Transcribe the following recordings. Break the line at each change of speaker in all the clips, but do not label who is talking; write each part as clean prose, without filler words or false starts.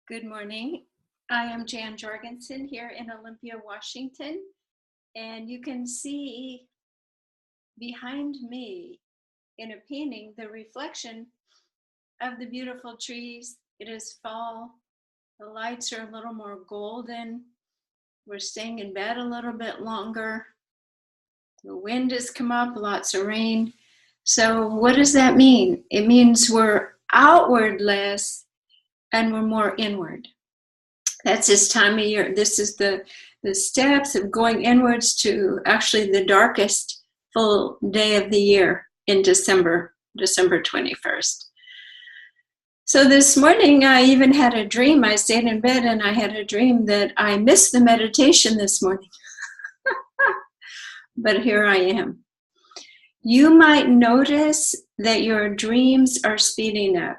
Good morning. I am Jan Jorgensen here in Olympia, Washington, and you can see behind me in a painting the reflection of the beautiful trees. It is fall. The lights are a little more golden. We're staying in bed a little bit longer. The wind has come up, lots of rain. So what does that mean? It means we're outward less and we're more inward. That's this time of year. This is the steps of going inwards to actually the darkest full day of the year in December 21st. So this morning I even had a dream. I stayed in bed and I had a dream that I missed the meditation this morning. But here I am. You might notice that your dreams are speeding up.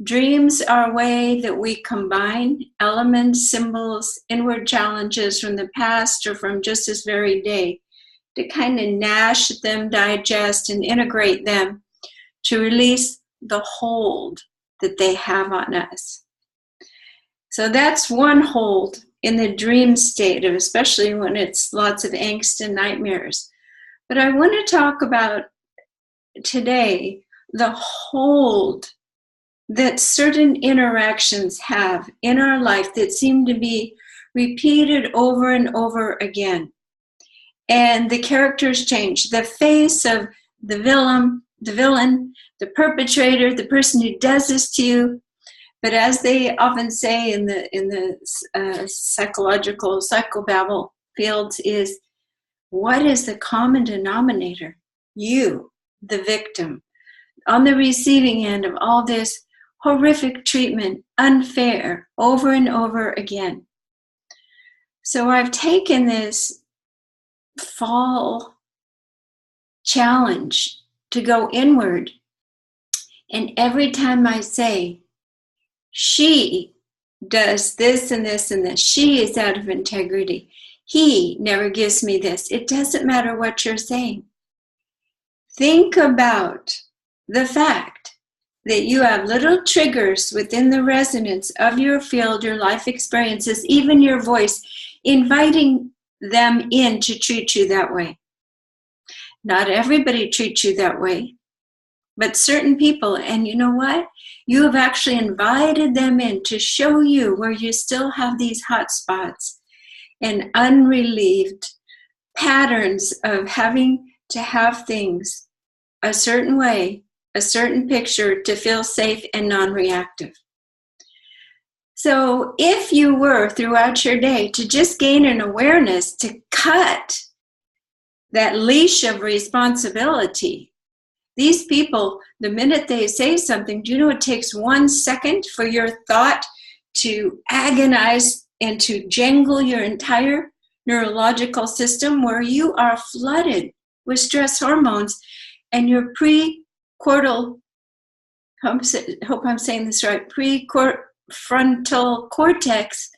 Dreams are a way that we combine elements, symbols, inward challenges from the past or from just this very day to kind of gnash them, digest, and integrate them to release the hold that they have on us. So that's one hold in the dream state, of especially when it's lots of angst and nightmares. But I want to talk about today the hold that certain interactions have in our life that seem to be repeated over and over again. And the characters change. The face of the villain, the perpetrator, the person who does this to you. But as they often say in the psychological psychobabble fields is, what is the common denominator? You, the victim, on the receiving end of all this horrific treatment, unfair, over and over again. So I've taken this fall challenge to go inward, and every time I say, she does this and this and this, she is out of integrity, he never gives me this, it doesn't matter what you're saying. Think about the fact that you have little triggers within the resonance of your field, your life experiences, even your voice, inviting them in to treat you that way. Not everybody treats you that way, but certain people, and you know what? You have actually invited them in to show you where you still have these hot spots and unrelieved patterns of having to have things a certain way, a certain picture to feel safe and non-reactive. So if you were throughout your day to just gain an awareness to cut that leash of responsibility, these people, the minute they say something, do you know it takes 1 second for your thought to agonize and to jangle your entire neurological system, where you are flooded with stress hormones and your prefrontal cortex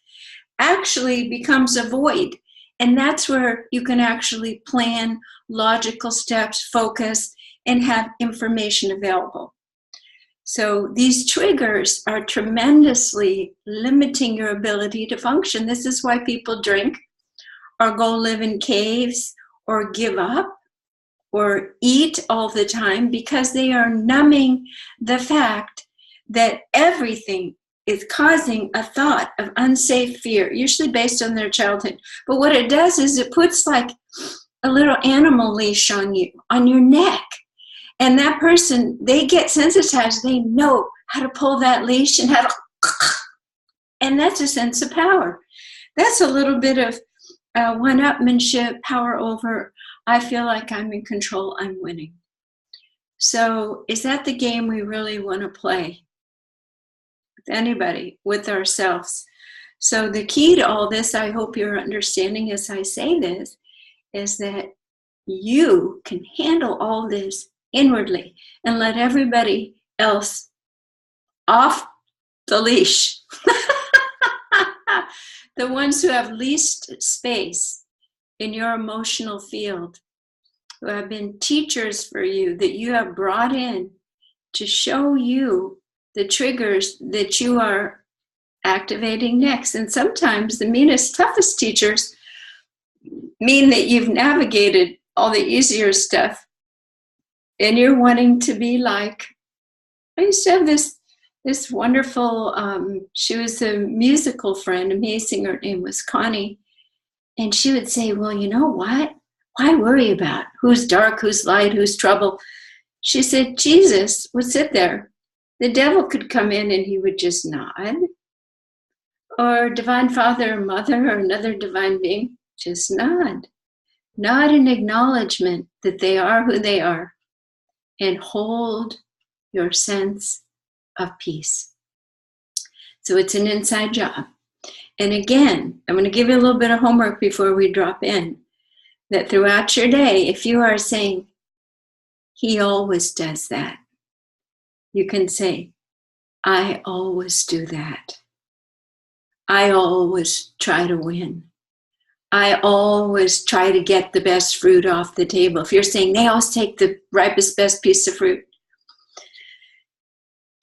actually becomes a void. And that's where you can actually plan logical steps, focus, and have information available. So these triggers are tremendously limiting your ability to function. This is why people drink or go live in caves or give up or eat all the time, because they are numbing the fact that everything is causing a thought of unsafe fear, usually based on their childhood. But what it does is it puts like a little animal leash on you, on your neck. And that person, they get sensitized. They know how to pull that leash and how to, and that's a sense of power. That's a little bit of one-upmanship, power over, I feel like I'm in control, I'm winning. So is that the game we really want to play? With anybody, with ourselves. So the key to all this, I hope you're understanding as I say this, is that you can handle all this inwardly and let everybody else off the leash. The ones who have least space in your emotional field, who have been teachers for you, that you have brought in to show you the triggers that you are activating next. And sometimes the meanest, toughest teachers mean that you've navigated all the easier stuff and you're wanting to be like, I used to have this wonderful, she was a musical friend, amazing, her name was Connie. And she would say, well, you know what? Why worry about who's dark, who's light, who's trouble? She said, Jesus would sit there. The devil could come in and he would just nod. Or Divine Father or Mother or another divine being, just nod. Nod in acknowledgement that they are who they are. And hold your sense of peace. So it's an inside job. And again, I'm going to give you a little bit of homework before we drop in. That throughout your day, if you are saying, he always does that, you can say, I always do that. I always try to win. I always try to get the best fruit off the table. If you're saying they always take the ripest, best piece of fruit,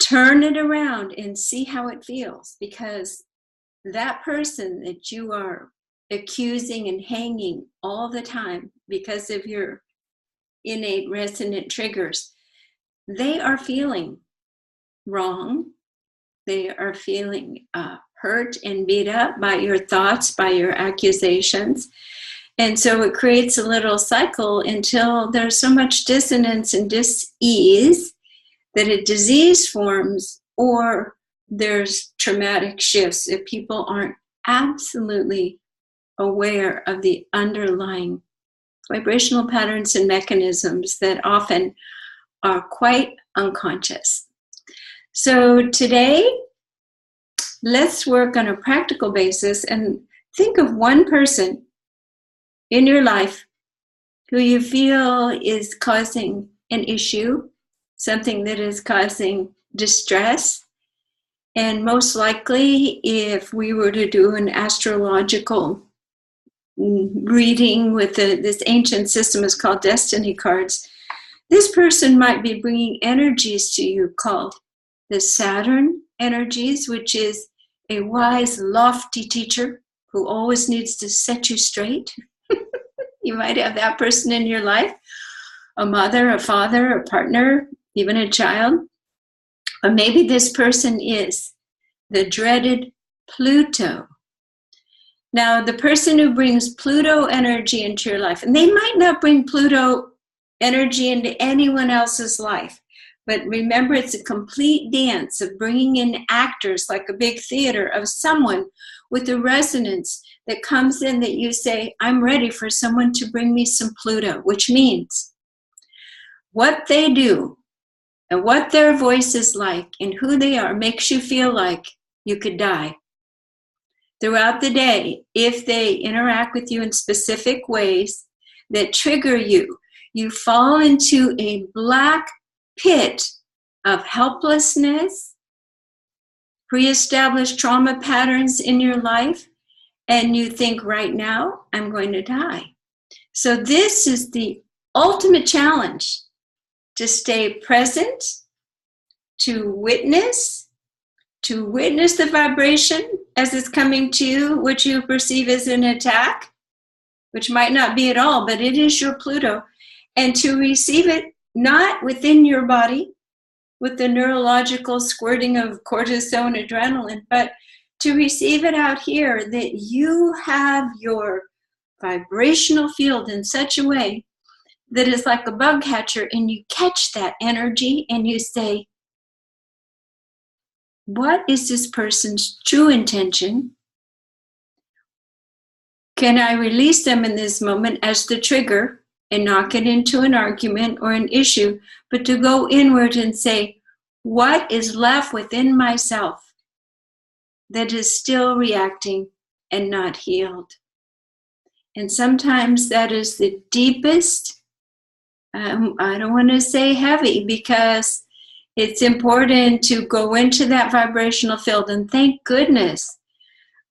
turn it around and see how it feels, because that person that you are accusing and hanging all the time because of your innate resonant triggers, they are feeling wrong. They are feeling hurt and beat up by your thoughts, by your accusations. And so it creates a little cycle until there's so much dissonance and dis-ease that a disease forms, or there's traumatic shifts if people aren't absolutely aware of the underlying vibrational patterns and mechanisms that often are quite unconscious. So today, let's work on a practical basis and think of one person in your life who you feel is causing an issue, something that is causing distress. And most likely, if we were to do an astrological reading with this ancient system is called destiny cards, this person might be bringing energies to you called the Saturn energies, which is a wise, lofty teacher who always needs to set you straight. You might have that person in your life, a mother, a father, a partner, even a child. Or maybe this person is the dreaded Pluto. Now, the person who brings Pluto energy into your life, and they might not bring Pluto energy into anyone else's life, but remember, it's a complete dance of bringing in actors like a big theater of someone with a resonance that comes in that you say, I'm ready for someone to bring me some Pluto, which means what they do and what their voice is like and who they are makes you feel like you could die. Throughout the day, if they interact with you in specific ways that trigger you, you fall into a black pit of helplessness, pre-established trauma patterns in your life, and you think, right now, I'm going to die. So this is the ultimate challenge, to stay present, to witness the vibration as it's coming to you, which you perceive as an attack, which might not be at all, but it is your Pluto, and to receive it not within your body with the neurological squirting of cortisone, adrenaline, but to receive it out here, that you have your vibrational field in such a way that is like a bug catcher, and you catch that energy and you say, what is this person's true intention? Can I release them in this moment as the trigger and not get into an argument or an issue, but to go inward and say, what is left within myself that is still reacting and not healed? And sometimes that is the deepest, I don't want to say heavy, because it's important to go into that vibrational field. And thank goodness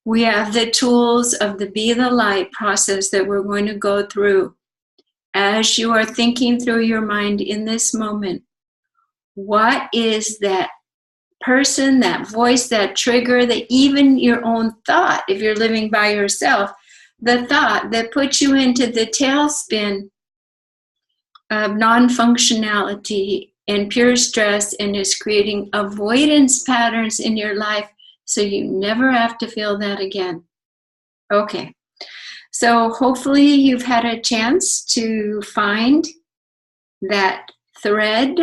we have the tools of the Be the Light process that we're going to go through as you are thinking through your mind in this moment. What is that person, that voice, that trigger, that even your own thought, if you're living by yourself, the thought that puts you into the tailspin of non-functionality and pure stress and is creating avoidance patterns in your life so you never have to feel that again. Okay, so hopefully you've had a chance to find that thread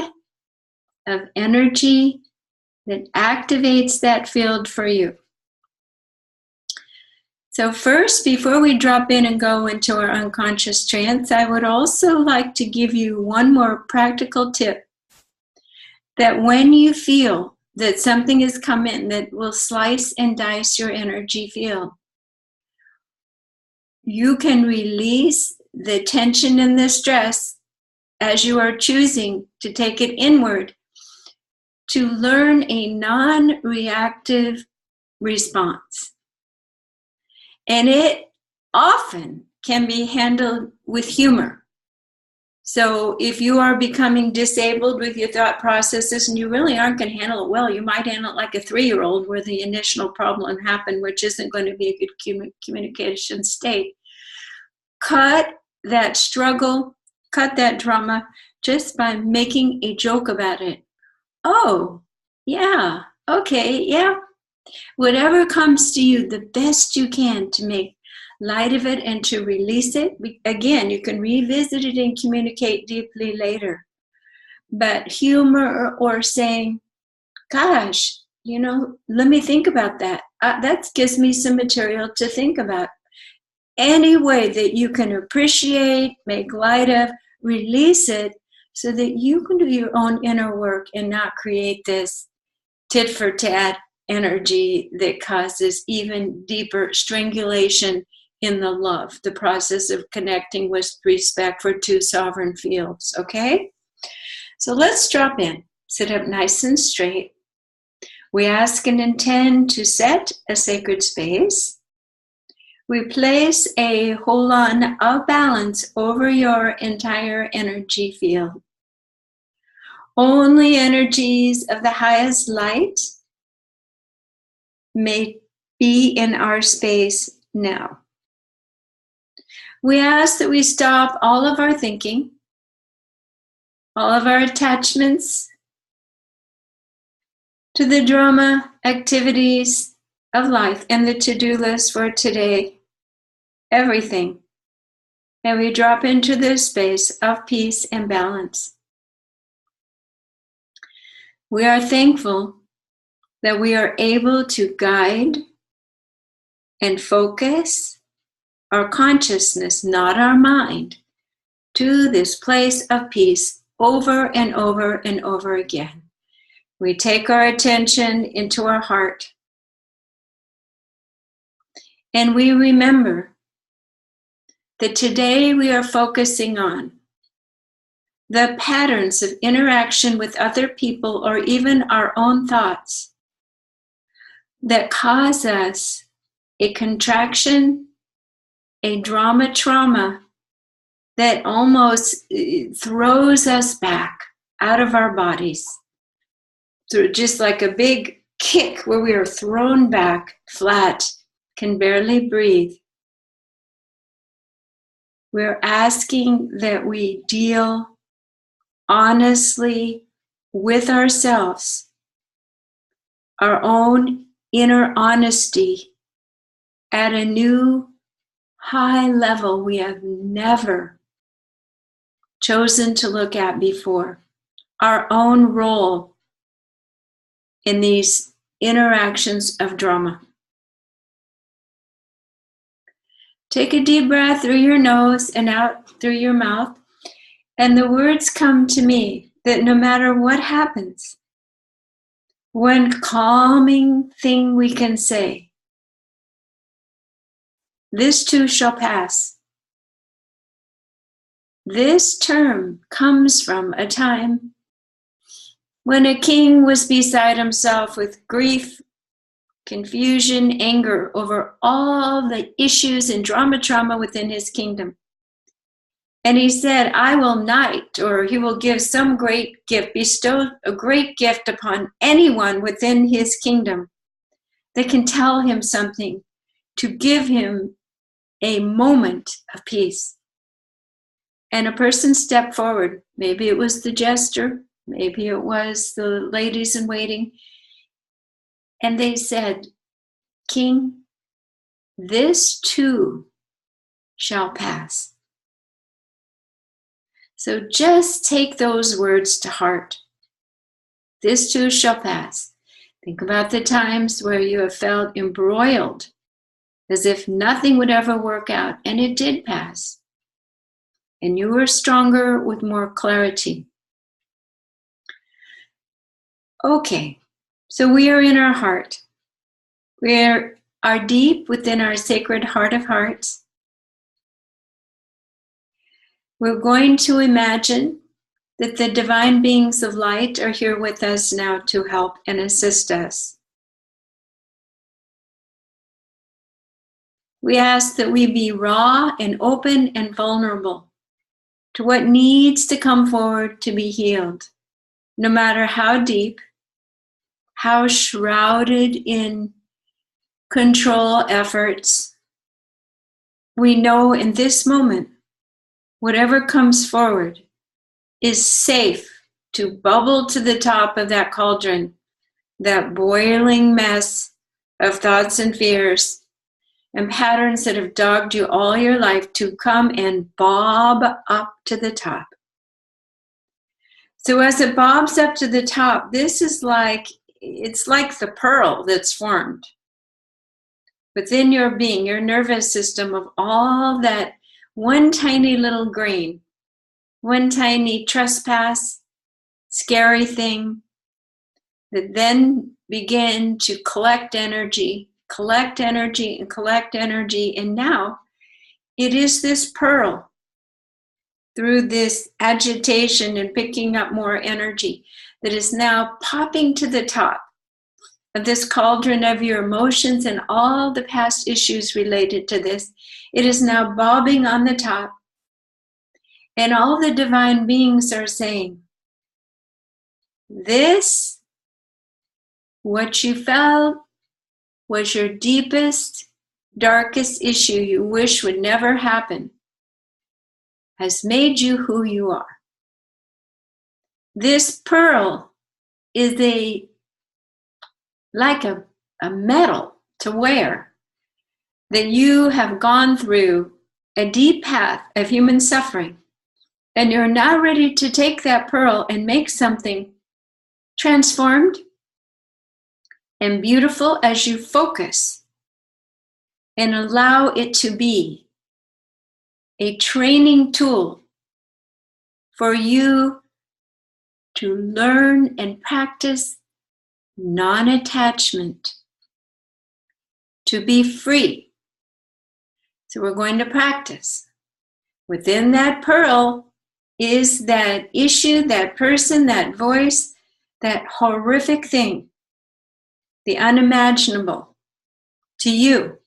of energy that activates that field for you. So first, before we drop in and go into our unconscious trance, I would also like to give you one more practical tip, that when you feel that something has come in that will slice and dice your energy field, you can release the tension and the stress as you are choosing to take it inward to learn a non-reactive response. And it often can be handled with humor. So if you are becoming disabled with your thought processes and you really aren't going to handle it well, you might handle it like a 3-year-old where the initial problem happened, which isn't going to be a good communication state. Cut that struggle, cut that drama just by making a joke about it. Oh, yeah, okay, yeah. Whatever comes to you, the best you can to make light of it and to release it. Again, you can revisit it and communicate deeply later. But humor or saying, gosh, let me think about that. That gives me some material to think about. Any way that you can appreciate, make light of, release it so that you can do your own inner work and not create this tit for tat energy that causes even deeper strangulation in the love, the process of connecting with respect for two sovereign fields, okay? So let's drop in. Sit up nice and straight. We ask and intend to set a sacred space. We place a hold on of balance over your entire energy field. Only energies of the highest light may be in our space now. We ask that we stop all of our thinking, all of our attachments to the drama, activities of life, and the to-do list for today, everything. And we drop into this space of peace and balance. We are thankful that we are able to guide and focus our consciousness, not our mind, to this place of peace over and over and over again. We take our attention into our heart and we remember that today we are focusing on the patterns of interaction with other people or even our own thoughts that cause us a contraction, a trauma that almost throws us back out of our bodies. So just like a big kick where we are thrown back flat, can barely breathe. We're asking that we deal honestly with ourselves, our own inner honesty at a new high level we have never chosen to look at before. Our own role in these interactions of drama. Take a deep breath through your nose and out through your mouth, and the words come to me that no matter what happens, one calming thing we can say, this too shall pass. This term comes from a time when a king was beside himself with grief, confusion, anger over all the issues and trauma within his kingdom. And he said, I will knight, or he will give some great gift, bestow a great gift upon anyone within his kingdom that can tell him something, to give him a moment of peace. And a person stepped forward. Maybe it was the jester, maybe it was the ladies in waiting. And they said, King, this too shall pass. So just take those words to heart. This too shall pass. Think about the times where you have felt embroiled, as if nothing would ever work out, and it did pass. And you were stronger with more clarity. Okay, so we are in our heart. We are deep within our sacred heart of hearts. We're going to imagine that the divine beings of light are here with us now to help and assist us. We ask that we be raw and open and vulnerable to what needs to come forward to be healed, no matter how deep, how shrouded in control efforts. We know in this moment, whatever comes forward is safe to bubble to the top of that cauldron, that boiling mess of thoughts and fears and patterns that have dogged you all your life, to come and bob up to the top. So as it bobs up to the top, it's like the pearl that's formed within your being, your nervous system, of all that one tiny little grain, one tiny trespass, scary thing, that then begin to collect energy, and now it is this pearl, through this agitation and picking up more energy, that is now popping to the top of this cauldron of your emotions and all the past issues related to this. It is now bobbing on the top, and all the divine beings are saying, this, what you felt, was your deepest, darkest issue you wish would never happen, has made you who you are. This pearl is like a medal to wear, that you have gone through a deep path of human suffering, and you're now ready to take that pearl and make something transformed and beautiful as you focus and allow it to be a training tool for you to learn and practice non-attachment, to be free. So we're going to practice. Within that pearl is that issue, that person, that voice, that horrific thing, the unimaginable to you.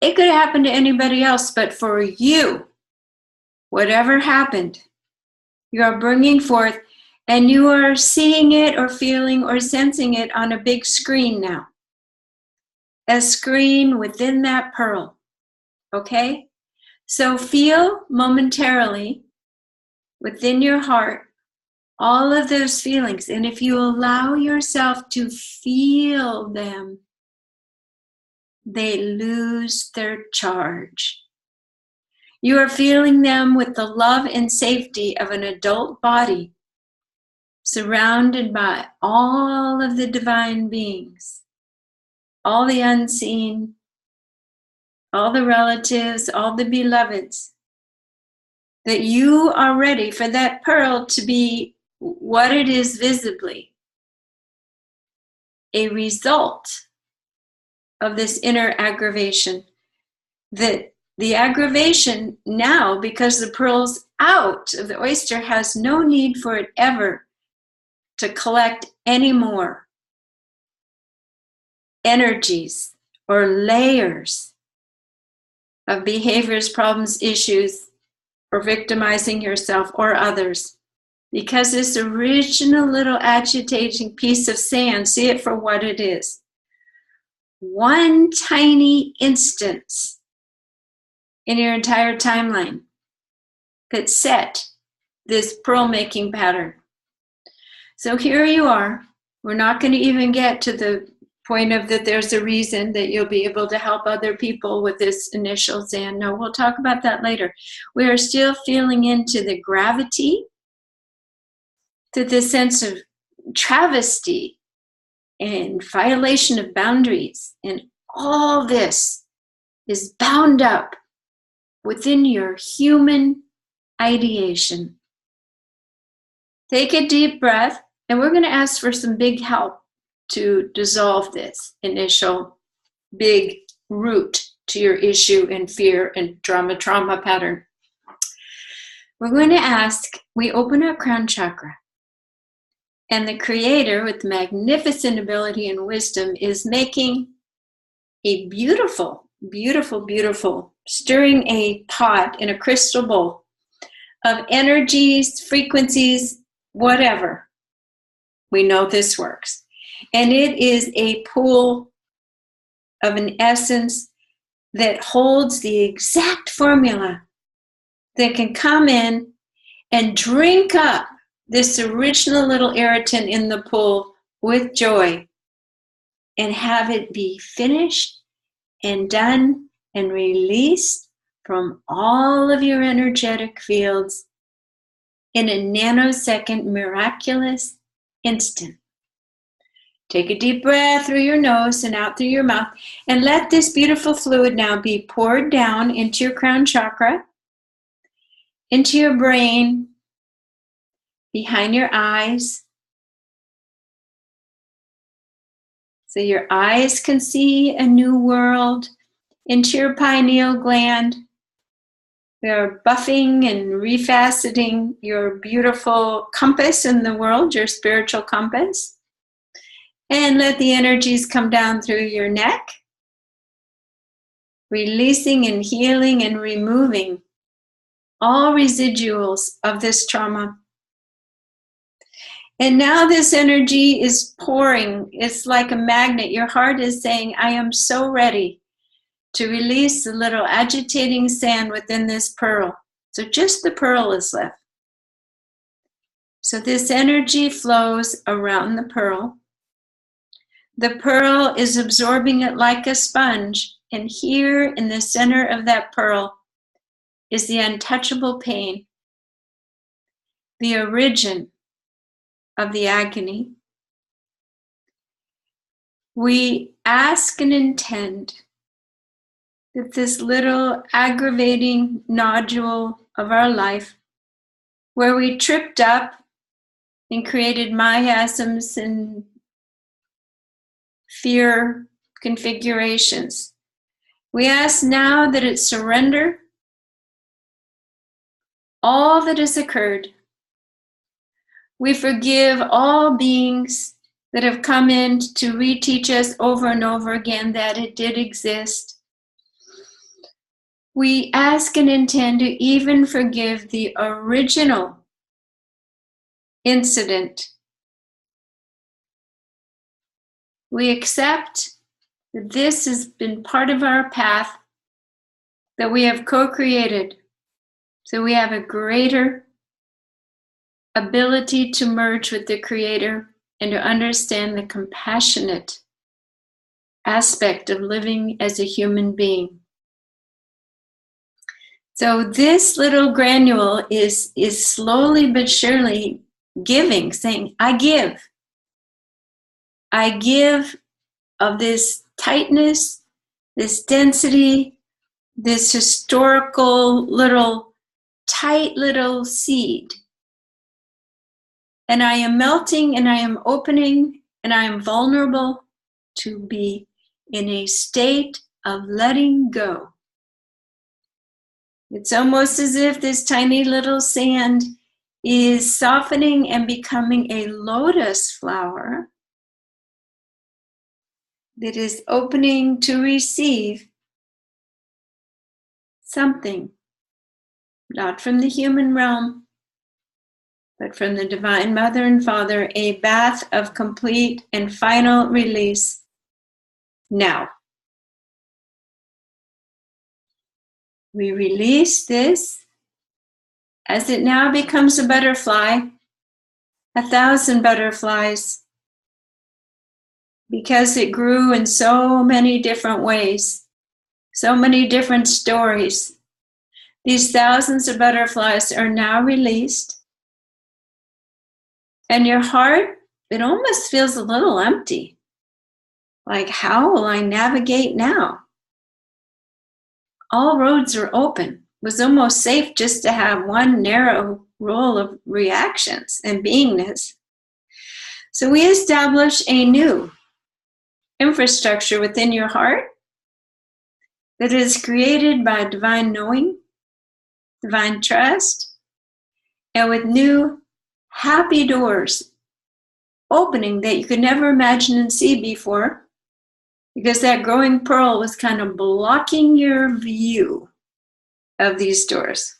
It could happen to anybody else, but for you, whatever happened, you are bringing forth, and you are seeing it or feeling or sensing it on a big screen now. A screen within that pearl, okay? So feel momentarily within your heart all of those feelings, and if you allow yourself to feel them, they lose their charge. You are feeling them with the love and safety of an adult body, surrounded by all of the divine beings, all the unseen, all the relatives, all the beloveds, that you are ready for that pearl to be what it is visibly, a result of this inner aggravation. That the aggravation now, because the pearl's out of the oyster, has no need for it ever to collect any more energies or layers of behaviors, problems, issues or victimizing yourself or others. Because this original little agitating piece of sand, see it for what it is. One tiny instance in your entire timeline that set this pearl making pattern. So here you are. We're not going to even get to the point of that there's a reason that you'll be able to help other people with this initial sand. No, we'll talk about that later. We are still feeling into the gravity, to the sense of travesty and violation of boundaries. And all this is bound up within your human ideation. Take a deep breath, and we're going to ask for some big help to dissolve this initial big root to your issue and fear and trauma pattern. We're going to ask, we open our crown chakra, and the Creator with magnificent ability and wisdom is making a beautiful, beautiful, beautiful, stirring a pot in a crystal bowl of energies, frequencies, whatever. We know this works. And it is a pool of an essence that holds the exact formula that can come in and drink up this original little irritant in the pool with joy and have it be finished and done and released from all of your energetic fields in a nanosecond, miraculous instant. Take a deep breath through your nose and out through your mouth, and let this beautiful fluid now be poured down into your crown chakra, into your brain, behind your eyes, so your eyes can see a new world, into your pineal gland. We are buffing and refaceting your beautiful compass in the world, your spiritual compass. And let the energies come down through your neck, releasing and healing and removing all residuals of this trauma. And now this energy is pouring. It's like a magnet. Your heart is saying, I am so ready to release the little agitating sand within this pearl. So just the pearl is left. So this energy flows around the pearl. The pearl is absorbing it like a sponge. And here in the center of that pearl is the untouchable pain, the origin of the agony. We ask and intend that this little aggravating nodule of our life, where we tripped up and created miasms and fear configurations, we ask now that it surrender all that has occurred. We forgive all beings that have come in to reteach us over and over again that it did exist. We ask and intend to even forgive the original incident. We accept that this has been part of our path that we have co-created, so we have a greater ability to merge with the Creator and to understand the compassionate aspect of living as a human being. So this little granule is slowly but surely giving, saying, I give. I give of this tightness, this density, this historical little, tight little seed. And I am melting and I am opening and I am vulnerable to be in a state of letting go. It's almost as if this tiny little sand is softening and becoming a lotus flower that is opening to receive something not from the human realm, but from the Divine Mother and Father, a bath of complete and final release now. We release this as it now becomes a butterfly, 1,000 butterflies, because it grew in so many different ways, so many different stories. These thousands of butterflies are now released. And your heart, it almost feels a little empty. Like, how will I navigate now? All roads are open. It was almost safe just to have one narrow role of reactions and beingness. So we establish a new infrastructure within your heart that is created by divine knowing, divine trust, and with new happy doors opening that you could never imagine and see before, because that growing pearl was kind of blocking your view of these doors.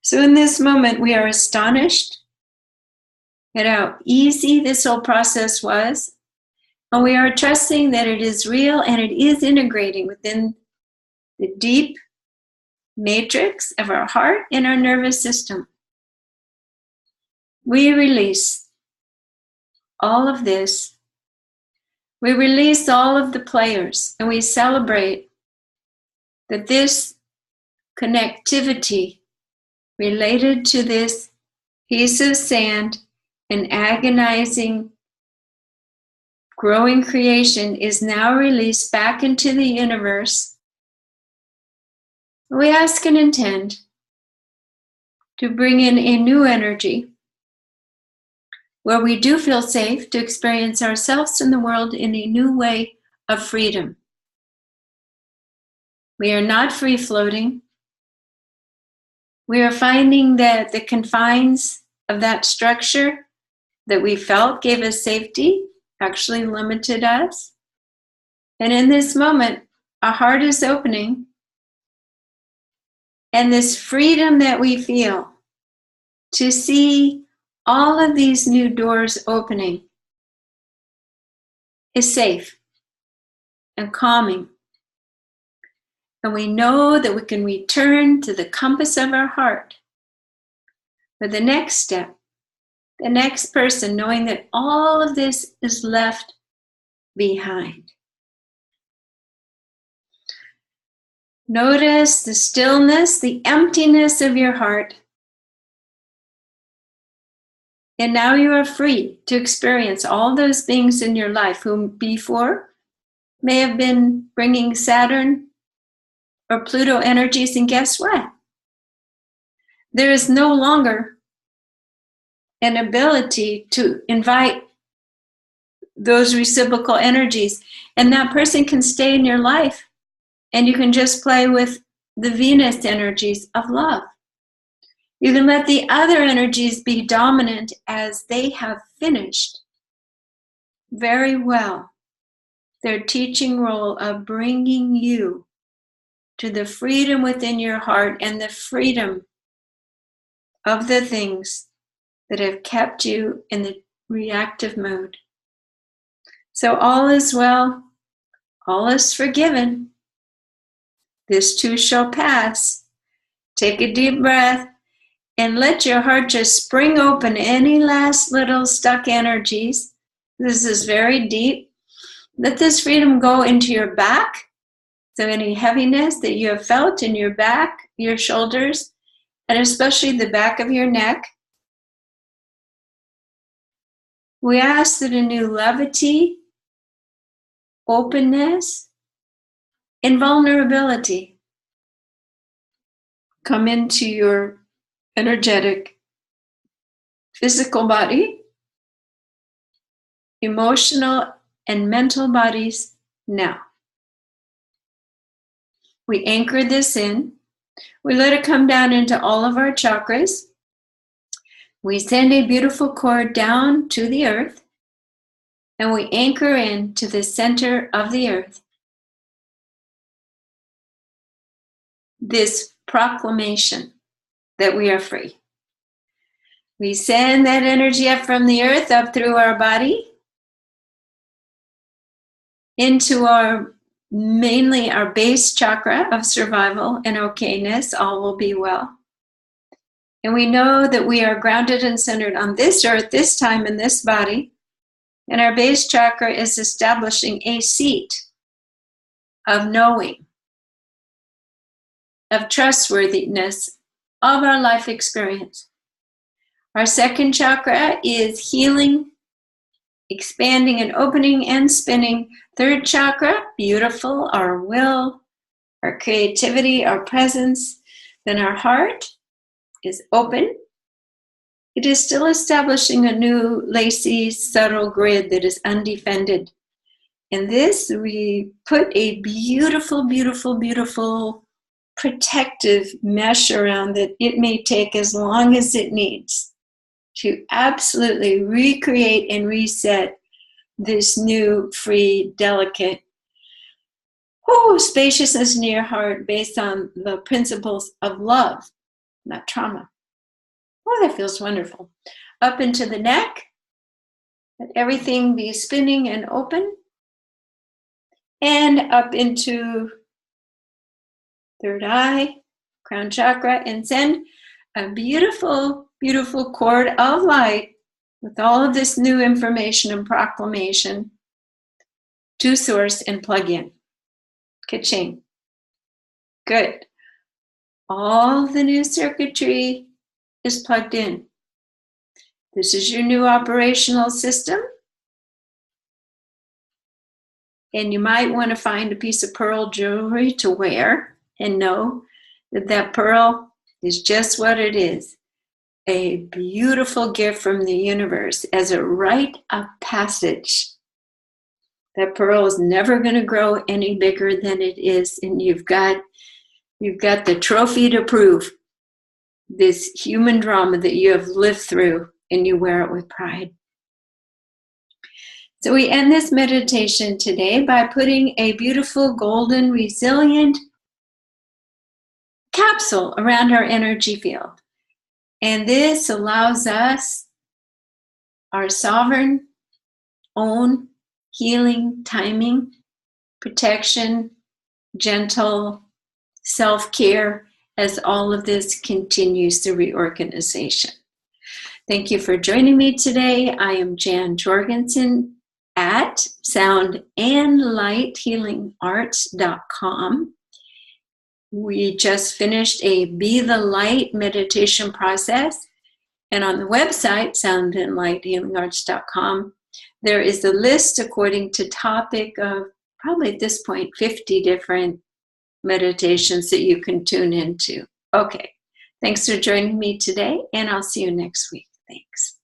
So in this moment, we are astonished at how easy this whole process was, and we are trusting that it is real and it is integrating within the deep matrix of our heart and our nervous system. We release all of this. We release all of the players, and we celebrate that this connectivity related to this piece of sand and agonizing, growing creation is now released back into the universe. We ask and intend to bring in a new energy where we do feel safe to experience ourselves and the world in a new way of freedom. We are not free-floating. We are finding that the confines of that structure that we felt gave us safety actually limited us. And in this moment, our heart is opening, and this freedom that we feel to see all of these new doors opening is safe and calming. And we know that we can return to the compass of our heart for the next step, the next person, knowing that all of this is left behind. Notice the stillness, the emptiness of your heart. And now you are free to experience all those things in your life whom before may have been bringing Saturn or Pluto energies. And guess what? There is no longer an ability to invite those reciprocal energies. And that person can stay in your life, and you can just play with the Venus energies of love. You can let the other energies be dominant as they have finished very well their teaching role of bringing you to the freedom within your heart and the freedom of the things that have kept you in the reactive mode. So all is well, all is forgiven. This too shall pass. Take a deep breath and let your heart just spring open any last little stuck energies. This is very deep. Let this freedom go into your back. So any heaviness that you have felt in your back, your shoulders, and especially the back of your neck, we ask that a new levity, openness, and vulnerability come into your energetic physical body, emotional and mental bodies now. We anchor this in. We let it come down into all of our chakras. We send a beautiful cord down to the earth, and we anchor in to the center of the earth. This proclamation that we are free. We send that energy up from the earth, up through our body, into mainly our base chakra of survival and okayness. All will be well. And we know that we are grounded and centered on this earth, this time, in this body. And our base chakra is establishing a seat of knowing, of trustworthiness, of our life experience. Our second chakra is healing, expanding and opening and spinning. Third chakra, beautiful, our will, our creativity, our presence. Then our heart is open. It is still establishing a new, lacy, subtle grid that is undefended. In this, we put a beautiful, beautiful, beautiful protective mesh around it. It may take as long as it needs to absolutely recreate and reset this new, free, delicate, spaciousness in your heart based on the principles of love, not trauma. That feels wonderful. Up into the neck, let everything be spinning and open. And up into third eye, crown chakra, and send a beautiful, beautiful cord of light with all of this new information and proclamation to source and plug in. Ka-ching. Good. All the new circuitry is plugged in. This is your new operational system. And you might want to find a piece of pearl jewelry to wear and know that that pearl is just what it is. A beautiful gift from the universe as a rite of passage. That pearl is never going to grow any bigger than it is, and you've got the trophy to prove this human drama that you have lived through, and you wear it with pride. So we end this meditation today by putting a beautiful golden resilient capsule around our energy field. And this allows us our sovereign, own healing, timing, protection, gentle self-care as all of this continues the reorganization. Thank you for joining me today. I am Jan Jorgensen at soundandlighthealingarts.com. We just finished a Be the Light meditation process. And on the website, soundandlighthealingarts.com, there is a list according to topic of probably at this point 50 different meditations that you can tune into. Okay, thanks for joining me today, and I'll see you next week. Thanks.